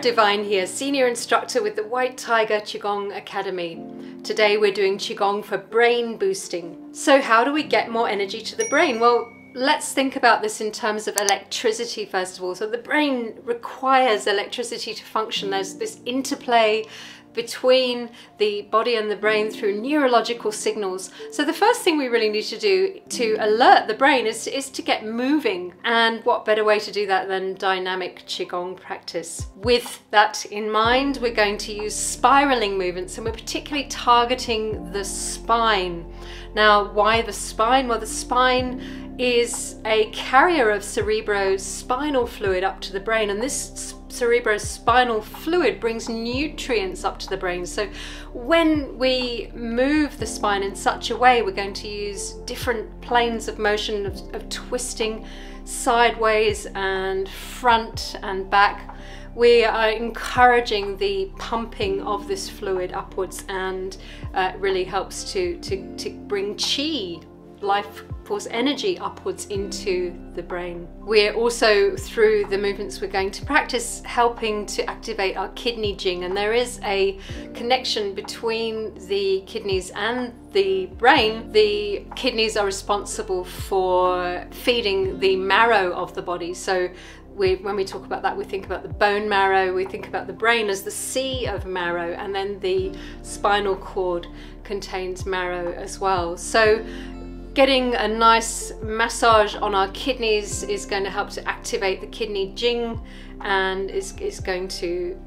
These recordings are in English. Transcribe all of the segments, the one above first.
Divine here, Senior Instructor with the White Tiger Qigong Academy. Today we're doing Qigong for brain boosting. So how do we get more energy to the brain? Well, let's think about this in terms of electricity first of all. So the brain requires electricity to function. There's this interplay between the body and the brain through neurological signals. So the first thing we really need to do to alert the brain is to get moving. And what better way to do that than dynamic Qigong practice? With that in mind, we're going to use spiraling movements, and we're particularly targeting the spine. Now, why the spine? Well, the spine is a carrier of cerebrospinal fluid up to the brain, and this cerebrospinal fluid brings nutrients up to the brain. So when we move the spine in such a way, we're going to use different planes of motion of twisting sideways and front and back. We are encouraging the pumping of this fluid upwards, and it really helps to bring qi, life force energy, upwards into the brain. We're also, through the movements we're going to practice, helping to activate our kidney jing, and there is a connection between the kidneys and the brain. The kidneys are responsible for feeding the marrow of the body. So when we talk about that, we think about the bone marrow, we think about the brain as the sea of marrow, and then the spinal cord contains marrow as well. So getting a nice massage on our kidneys is going to help to activate the kidney jing, and is going to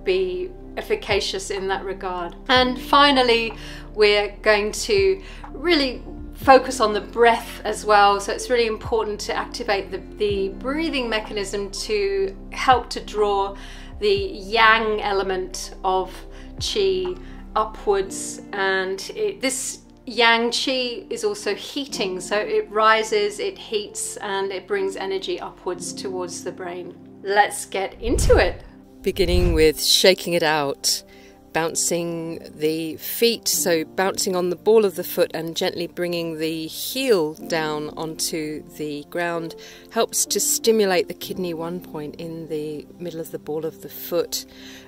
be efficacious in that regard. And finally, we're going to really focus on the breath as well. So it's really important to activate the breathing mechanism to help to draw the yang element of qi upwards. And this yang qi is also heating, so it rises, it heats, and it brings energy upwards towards the brain. Let's get into it. Beginning with shaking it out, bouncing the feet, so bouncing on the ball of the foot and gently bringing the heel down onto the ground helps to stimulate the kidney 1 point in the middle of the ball of the foot.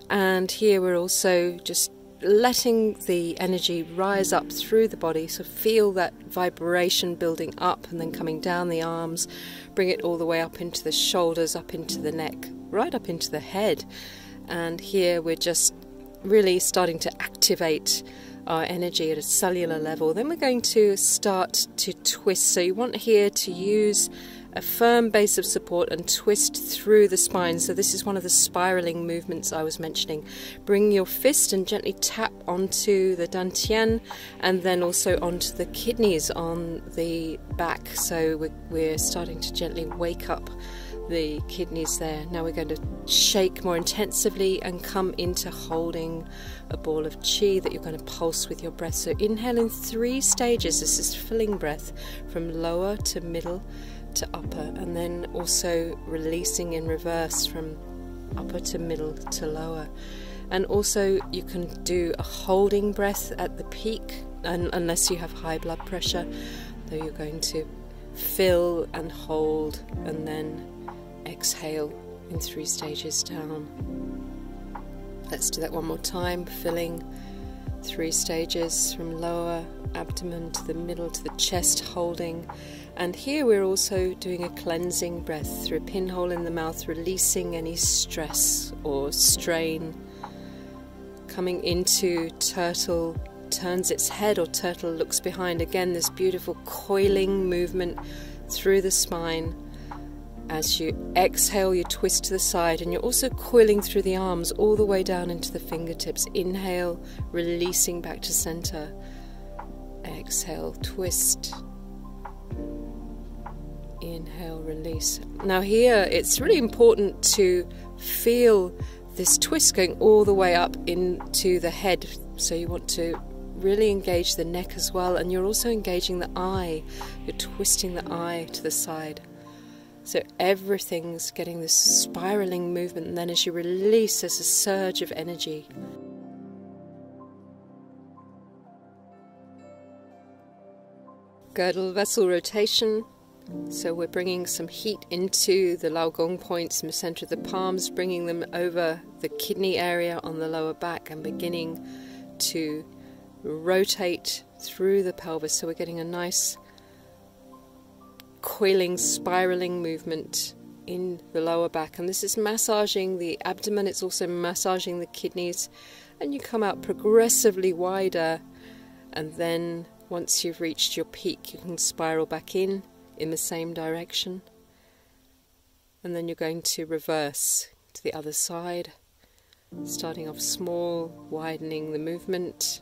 And here we're also just letting the energy rise up through the body, so feel that vibration building up and then coming down the arms, bring it all the way up into the shoulders, up into the neck, right up into the head. And here we're just really starting to activate our energy at a cellular level. Then we're going to start to twist. So you want here to use a firm base of support and twist through the spine. So this is one of the spiraling movements I was mentioning. Bring your fist and gently tap onto the DANTIAN, and then also onto the kidneys on the back. So we're starting to gently wake up the kidneys there. Now we're going to shake more intensively and come into holding a ball of qi that you're going to pulse with your breath. So inhale in 3 stages. This is filling breath from lower to middle to upper, and then also releasing in reverse from upper to middle to lower. And also you can do a holding breath at the peak, and unless you have high blood pressure, though you're going to fill and hold and then exhale in 3 stages down. Let's do that one more time. Filling 3 stages from lower abdomen to the middle to the chest, holding. And here we're also doing a cleansing breath through a pinhole in the mouth, releasing any stress or strain. Coming into turtle, turns its head, or turtle looks behind. Again, this beautiful coiling movement through the spine. As you exhale, you twist to the side, and you're also coiling through the arms all the way down into the fingertips. Inhale, releasing back to center. Exhale, twist. Inhale, release. Now here it's really important to feel this twist going all the way up into the head. So you want to really engage the neck as well, and you're also engaging the eye. You're twisting the eye to the side. So everything's getting this spiraling movement, and then as you release, there's a surge of energy. Girdle vessel rotation. So we're bringing some heat into the Lao Gong points in the center of the palms, bringing them over the kidney area on the lower back and beginning to rotate through the pelvis. So we're getting a nice coiling, spiraling movement in the lower back. And this is massaging the abdomen, it's also massaging the kidneys. And you come out progressively wider, and then once you've reached your peak, you can spiral back in the same direction. And then you're going to reverse to the other side, starting off small, widening the movement.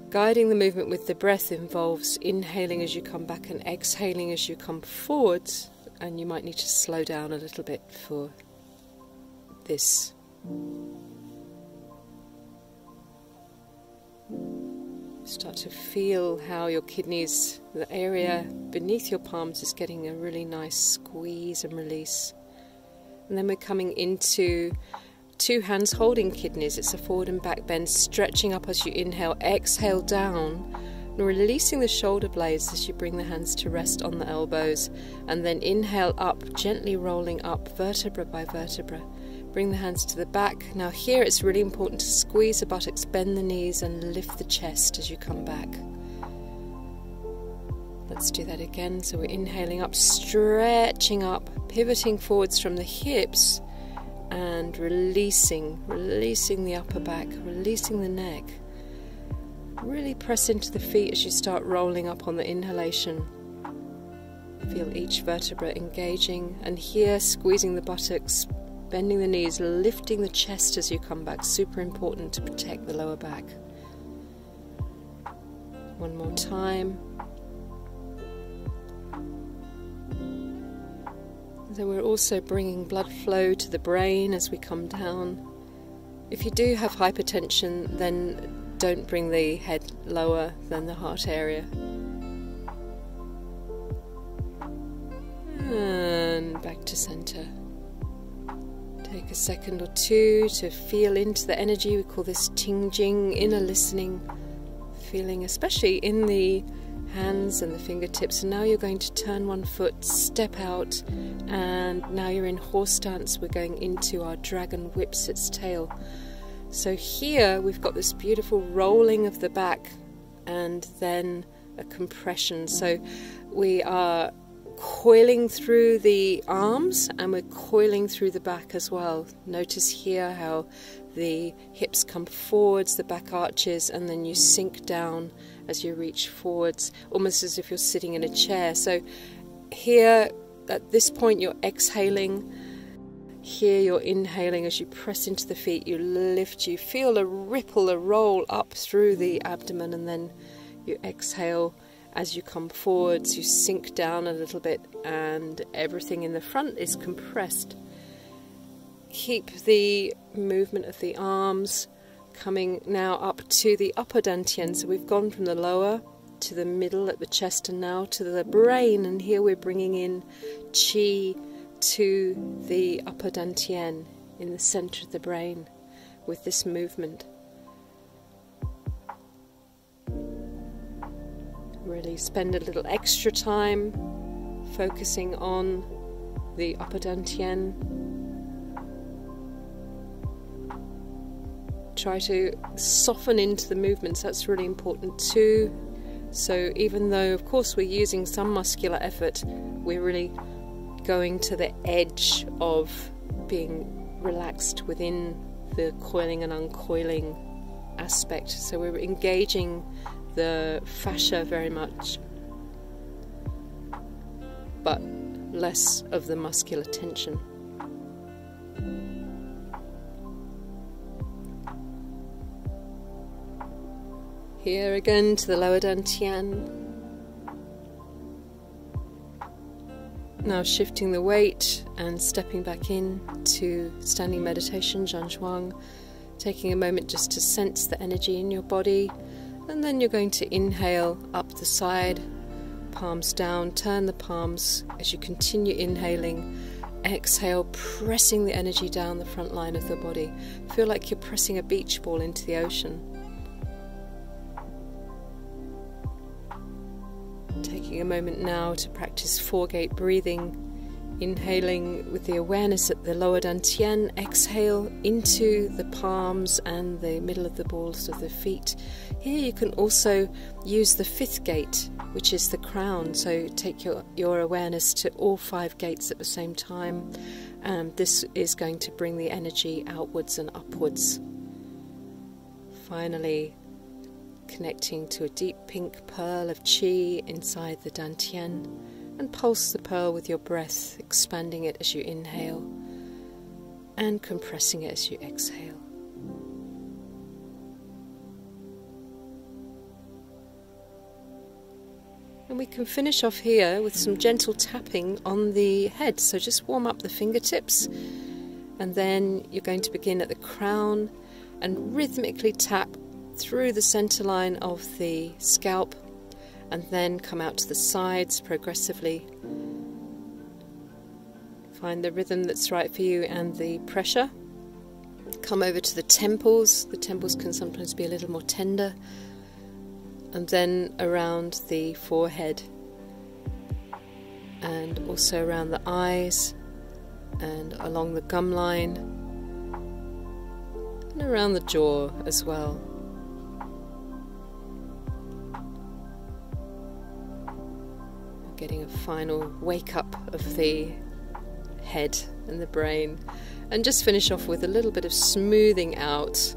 Guiding the movement with the breath involves inhaling as you come back and exhaling as you come forwards, and you might need to slow down a little bit for this. Start to feel how your kidneys, the area beneath your palms, is getting a really nice squeeze and release. And then we're coming into two hands holding kidneys. It's a forward and back bend, stretching up as you inhale, exhale down, and releasing the shoulder blades as you bring the hands to rest on the elbows. And then inhale up, gently rolling up vertebra by vertebra. Bring the hands to the back. Now here it's really important to squeeze the buttocks, bend the knees and lift the chest as you come back. Let's do that again. So we're inhaling up, stretching up, pivoting forwards from the hips and releasing the upper back, releasing the neck. Really press into the feet as you start rolling up on the inhalation. Feel each vertebra engaging, and here squeezing the buttocks, bending the knees, lifting the chest as you come back. Super important to protect the lower back. One more time. Then we're also bringing blood flow to the brain as we come down. If you do have hypertension, then don't bring the head lower than the heart area. And back to center. Take a second or two to feel into the energy. We call this Ting Jing, inner listening. Feeling especially in the hands and the fingertips. And now you're going to turn one foot, step out, and now you're in horse stance. We're going into our dragon whips its tail. So here we've got this beautiful rolling of the back and then a compression. So we are coiling through the arms and we're coiling through the back as well. Notice here how the hips come forwards, the back arches, and then you sink down as you reach forwards, almost as if you're sitting in a chair. So here at this point you're exhaling, here you're inhaling. As you press into the feet, you lift, you feel a ripple, a roll up through the abdomen, and then you exhale. As you come forwards, you sink down a little bit and everything in the front is compressed. Keep the movement of the arms coming now up to the upper dantian. So we've gone from the lower to the middle at the chest and now to the brain. And here we're bringing in Qi to the upper dantian in the center of the brain with this movement. Really spend a little extra time focusing on the upper dantian. Try to soften into the movements, that's really important too. So even though of course we're using some muscular effort, we're really going to the edge of being relaxed within the coiling and uncoiling aspect. So we're engaging the fascia very much, but less of the muscular tension. Here again to the lower dantian. Now shifting the weight and stepping back in to standing meditation, Zhanshuang, taking a moment just to sense the energy in your body. And then you're going to inhale up the side, palms down, turn the palms as you continue inhaling. Exhale, pressing the energy down the front line of the body. Feel like you're pressing a beach ball into the ocean. Taking a moment now to practice 4-gate breathing, inhaling with the awareness at the lower dantian, exhale into the palms and the middle of the balls of the feet. Here you can also use the 5th gate, which is the crown, so take your awareness to all 5 gates at the same time, and this is going to bring the energy outwards and upwards. Finally, connecting to a deep pink pearl of qi inside the dantian, and pulse the pearl with your breath, expanding it as you inhale and compressing it as you exhale. And we can finish off here with some gentle tapping on the head, so just warm up the fingertips, and then you're going to begin at the crown and rhythmically tap through the center line of the scalp, and then come out to the sides progressively. Find the rhythm that's right for you and the pressure. Come over to the temples. The temples can sometimes be a little more tender. And then around the forehead, and also around the eyes, and along the gum line, and around the jaw as well. Getting a final wake up of the head and the brain, and just finish off with a little bit of smoothing out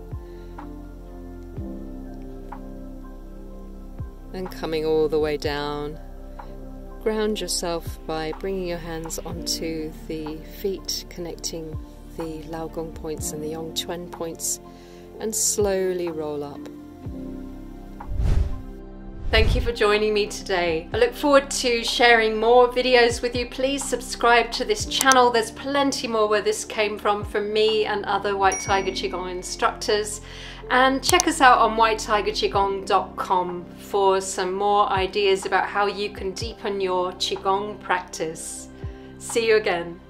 and coming all the way down. Ground yourself by bringing your hands onto the feet, connecting the Lao Gong points and the Yong Chuan points, and slowly roll up. Thank you for joining me today. I look forward to sharing more videos with you. Please subscribe to this channel. There's plenty more where this came from me and other White Tiger Qigong instructors. And check us out on whitetigerqigong.com for some more ideas about how you can deepen your Qigong practice. See you again.